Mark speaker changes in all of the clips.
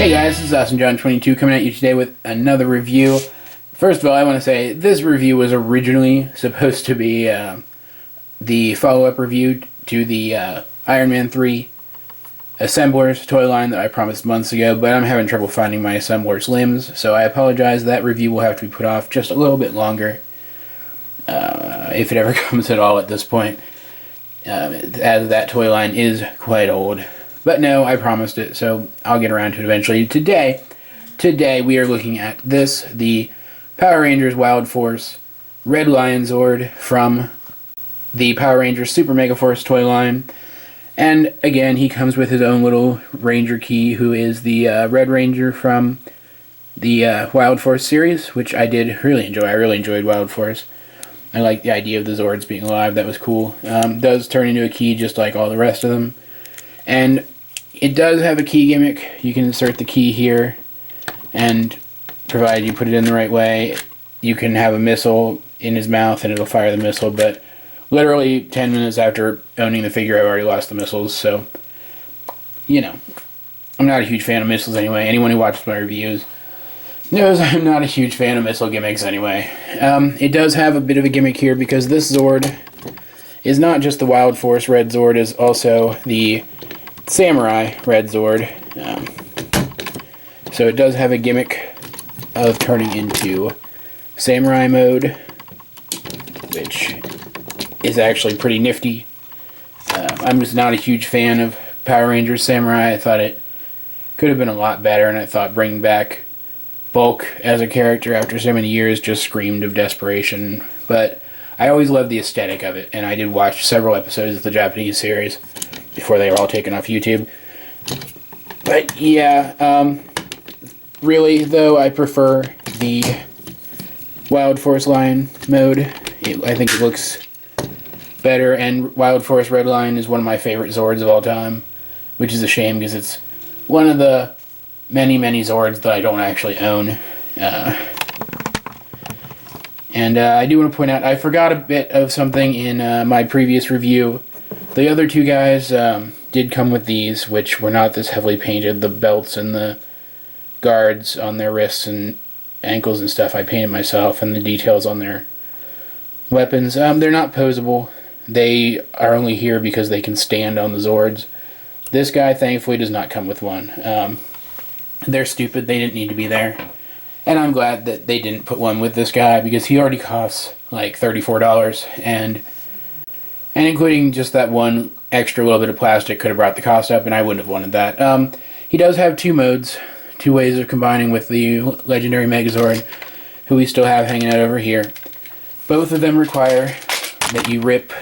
Speaker 1: Hey guys, this is AwesomeJohn22 coming at you today with another review. First of all, I want to say this review was originally supposed to be the follow-up review to the Iron Man 3 Assemblers toy line that I promised months ago, but I'm having trouble finding my Assemblers limbs, so I apologize. That review will have to be put off just a little bit longer, if it ever comes at all at this point, as that toy line is quite old. But no, I promised it, so I'll get around to it eventually. Today we are looking at this, the Power Rangers Wild Force Red Lion Zord from the Power Rangers Super Megaforce toy line. And again, he comes with his own little Ranger key, who is the Red Ranger from the Wild Force series, which I did really enjoy. I really enjoyed Wild Force. I like the idea of the Zords being alive. That was cool. Does turn into a key just like all the rest of them. And it does have a key gimmick. You can insert the key here, and provided you put it in the right way, you can have a missile in his mouth and it'll fire the missile, but literally 10 minutes after owning the figure, I've already lost the missiles, so, you know, I'm not a huge fan of missiles anyway. Anyone who watches my reviews knows I'm not a huge fan of missile gimmicks anyway. It does have a bit of a gimmick here, because this Zord is not just the Wild Force Red Zord, is also the Samurai Red Zord. So it does have a gimmick of turning into Samurai mode, which is actually pretty nifty. I'm just not a huge fan of Power Rangers Samurai. I thought it could have been a lot better, and I thought bringing back Bulk as a character after so many years just screamed of desperation. But I always loved the aesthetic of it, and I did watch several episodes of the Japanese series before they were all taken off YouTube. But yeah, really though, I prefer the Wild Force line mode. I think it looks better, and Wild Force Red Line is one of my favorite Zords of all time, which is a shame because it's one of the many Zords that I don't actually own. And I do want to point out, I forgot a bit of something in my previous review. The other two guys did come with these, which were not this heavily painted. The belts and the guards on their wrists and ankles and stuff I painted myself, and the details on their weapons. They're not posable. They are only here because they can stand on the Zords. This guy, thankfully, does not come with one. They're stupid. They didn't need to be there. And I'm glad that they didn't put one with this guy, because he already costs like $34, and including just that one extra little bit of plastic could have brought the cost up, and I wouldn't have wanted that. He does have two modes, two ways of combining with the legendary Megazord, who we still have hanging out over here. Both of them require that you rip,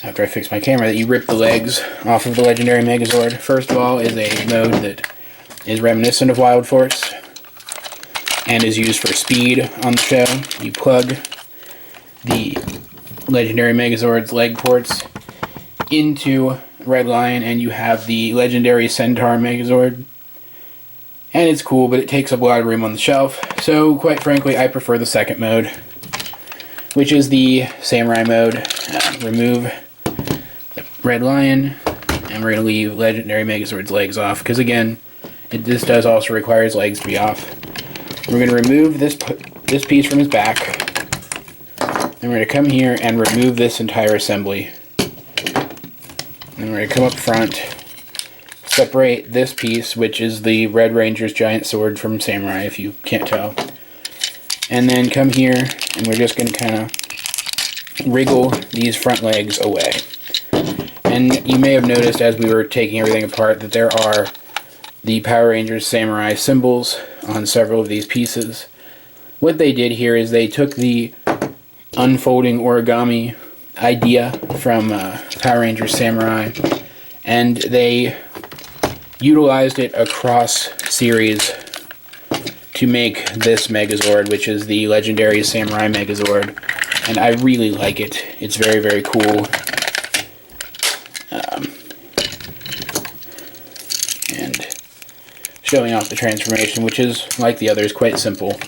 Speaker 1: after I fix my camera, that you rip the legs off of the legendary Megazord. First of all is a mode that is reminiscent of Wild Force and is used for speed on the show. You plug the legendary Megazord's leg ports into Red Lion, and you have the legendary Centaur Megazord. And it's cool, but it takes up a lot of room on the shelf. So, quite frankly, I prefer the second mode, which is the Samurai mode. Remove the Red Lion, and we're going to leave legendary Megazord's legs off, because again, this does also require his legs to be off. We're going to remove this piece from his back. Then we're going to come here and remove this entire assembly. Then we're going to come up front, separate this piece, which is the Red Ranger's giant sword from Samurai, if you can't tell. And then come here, and we're just going to kind of wriggle these front legs away. And you may have noticed as we were taking everything apart that there are the Power Rangers Samurai symbols on several of these pieces. What they did here is they took the unfolding origami idea from Power Rangers Samurai, and they utilized it across series to make this Megazord, which is the legendary Samurai Megazord, and I really like it. It's very cool. And showing off the transformation, which is, like the others, quite simple,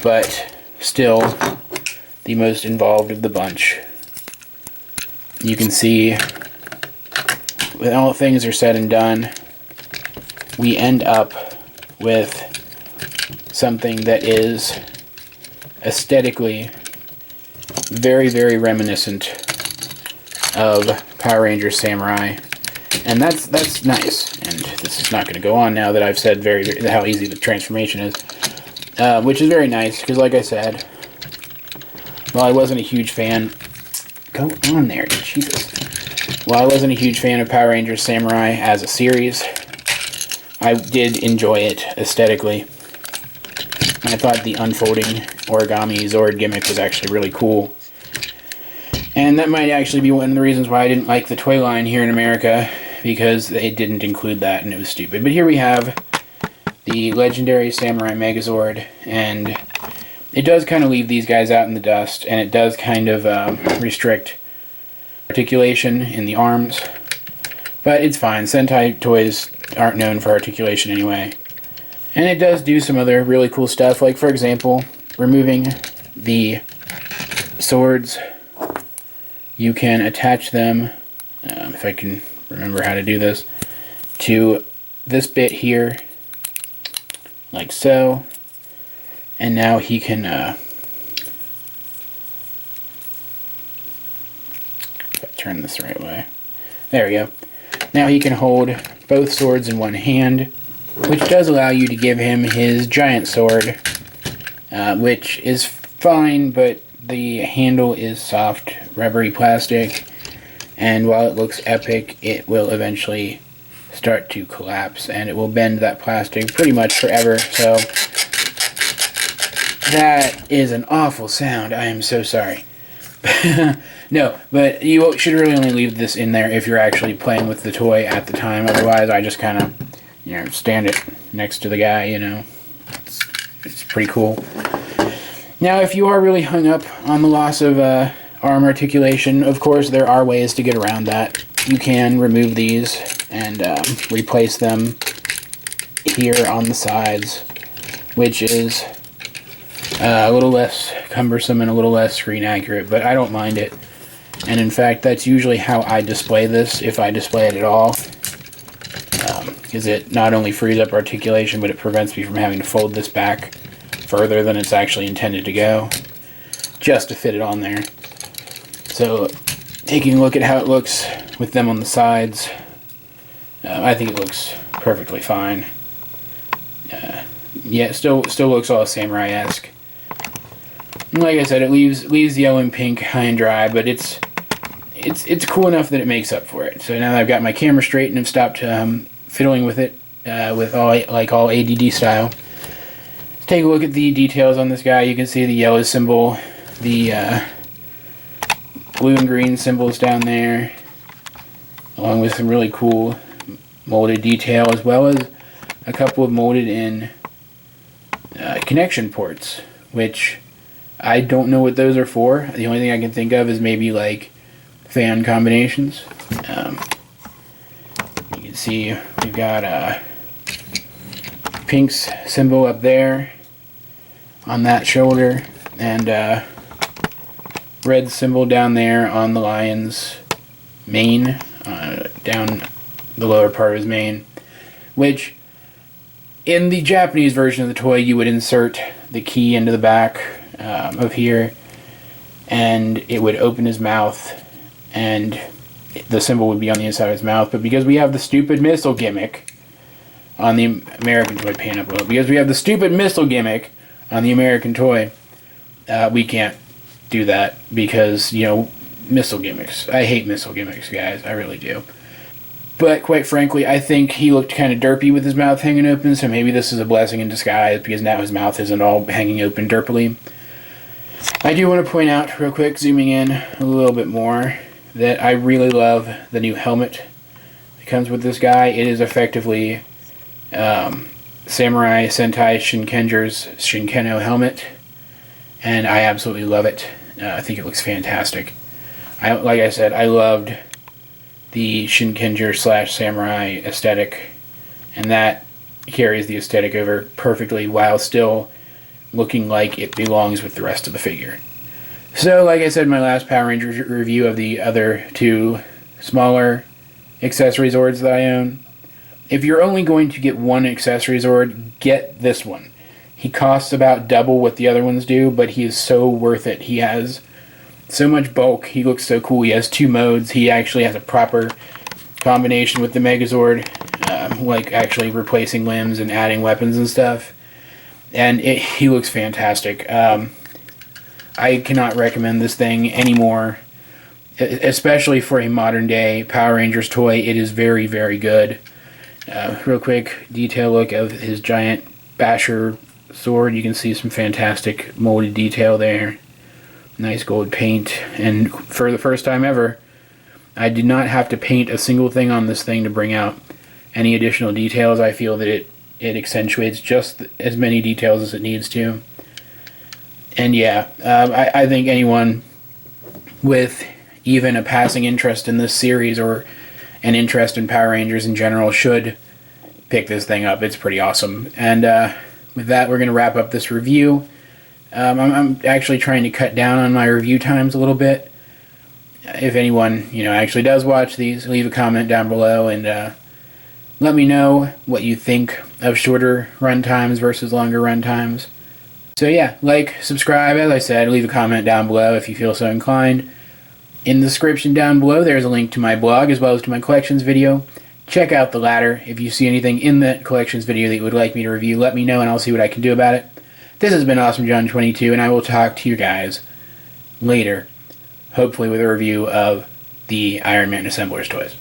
Speaker 1: but still the most involved of the bunch. You can see when all things are said and done, we end up with something that is aesthetically very, very reminiscent of Power Rangers Samurai. And that's nice. And this is not going to go on now that I've said how easy the transformation is. Which is very nice, because like I said, while I wasn't a huge fan... Go on there, Jesus. While I wasn't a huge fan of Power Rangers Samurai as a series, I did enjoy it aesthetically. I thought the unfolding origami Zord gimmick was actually really cool. And that might actually be one of the reasons why I didn't like the toy line here in America, because they didn't include that and it was stupid. But here we have the legendary Samurai Megazord, and it does kind of leave these guys out in the dust, and it does kind of restrict articulation in the arms. But it's fine. Sentai toys aren't known for articulation anyway. And it does do some other really cool stuff, like for example, removing the swords. You can attach them, if I can remember how to do this, to this bit here, like so. And now he can, if I turn this the right way, there we go. Now he can hold both swords in one hand, which does allow you to give him his giant sword, which is fine, but the handle is soft, rubbery plastic, and while it looks epic, it will eventually start to collapse, and it will bend that plastic pretty much forever. So that is an awful sound. I am so sorry. No, but you should really only leave this in there if you're actually playing with the toy at the time. Otherwise, I just kind of, stand it next to the guy, It's pretty cool. Now, if you are really hung up on the loss of arm articulation, of course, there are ways to get around that. You can remove these and replace them here on the sides, which is a little less cumbersome and a little less screen accurate, but I don't mind it. And in fact, that's usually how I display this, if I display it at all. Because it not only frees up articulation, but it prevents me from having to fold this back further than it's actually intended to go, just to fit it on there. So, taking a look at how it looks with them on the sides, I think it looks perfectly fine. Yeah, it still looks all samurai-esque. Like I said, it leaves the yellow and pink high and dry, but it's cool enough that it makes up for it. So now that I've got my camera straight and have stopped fiddling with it with all ADD style, let's take a look at the details on this guy. You can see the yellow symbol, the blue and green symbols down there, along with some really cool molded detail, as well as a couple of molded in connection ports, which I don't know what those are for. The only thing I can think of is maybe like fan combinations. You can see we've got Pink's symbol up there on that shoulder, and red symbol down there on the lion's mane, down the lower part of his mane, which in the Japanese version of the toy you would insert the key into the back of here, and it would open his mouth and the symbol would be on the inside of his mouth. But because we have the stupid missile gimmick on the American toy, we can't do that because, missile gimmicks. I hate missile gimmicks, guys. I really do. But quite frankly, I think he looked kind of derpy with his mouth hanging open, so maybe this is a blessing in disguise because now his mouth isn't all hanging open derpily. I do want to point out real quick, zooming in a little bit more, that I really love the new helmet that comes with this guy. It is effectively Samurai Sentai Shinkenger's Shinkeno helmet, and I absolutely love it. I think it looks fantastic. Like I said, I loved the Shinkenger / Samurai aesthetic, and that carries the aesthetic over perfectly while still looking like it belongs with the rest of the figure. So, like I said in my last Power Rangers review of the other two smaller accessory Zords that I own. If you're only going to get one accessory Zord, get this one. He costs about double what the other ones do, but he is so worth it. He has so much bulk. He looks so cool. He has 2 modes. He actually has a proper combination with the Megazord, like actually replacing limbs and adding weapons and stuff. And he looks fantastic. I cannot recommend this thing anymore, especially for a modern day Power Rangers toy. It is very, very good. Real quick detail look of his giant basher sword. You can see some fantastic molded detail there. Nice gold paint. And for the first time ever, I did not have to paint a single thing on this thing to bring out any additional details. I feel that it accentuates just as many details as it needs to. And yeah, I think anyone with even a passing interest in this series or an interest in Power Rangers in general should pick this thing up. It's pretty awesome. And with that, we're going to wrap up this review. I'm actually trying to cut down on my review times a little bit. If anyone actually does watch these, leave a comment down below and let me know what you think of shorter run times versus longer run times. So yeah, like, subscribe, as I said, leave a comment down below if you feel so inclined. In the description down below, there's a link to my blog as well as to my collections video. Check out the latter. If you see anything in the collections video that you would like me to review, let me know and I'll see what I can do about it. This has been AwesomeJohn22, and I will talk to you guys later, hopefully with a review of the Iron Man Assemblers toys.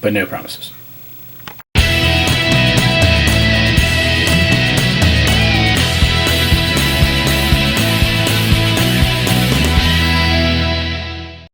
Speaker 1: But no promises.